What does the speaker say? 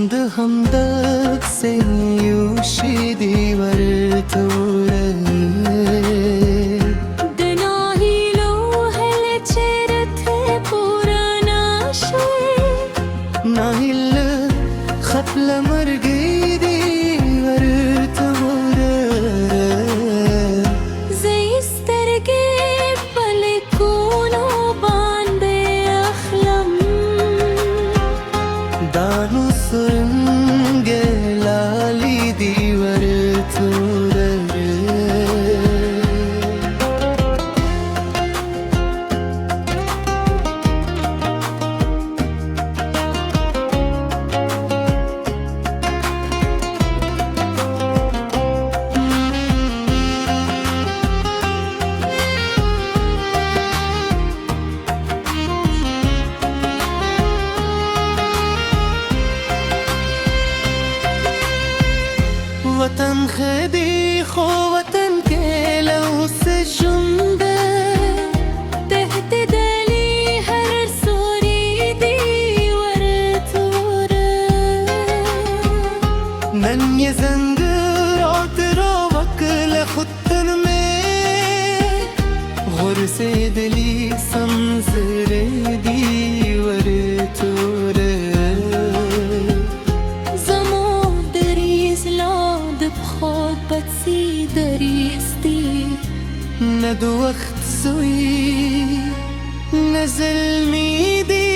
عند همدرد سیوشی دیور توره دناهی لوهل چرت پورا ناهل خط لمرگی دیور توره زیسترگی بلکونو بانده اخلم دانو سرنگ لالی دیور توره وطن خدی خو وطن کے لو سے جنده تحت دلی هر سوری دی ورطوره من یہ زنگ رات رو وکل خودتن میں غر سے دلی سمزر دیور توره خود بتسی دریستی ندو وقت سوی نزل میدی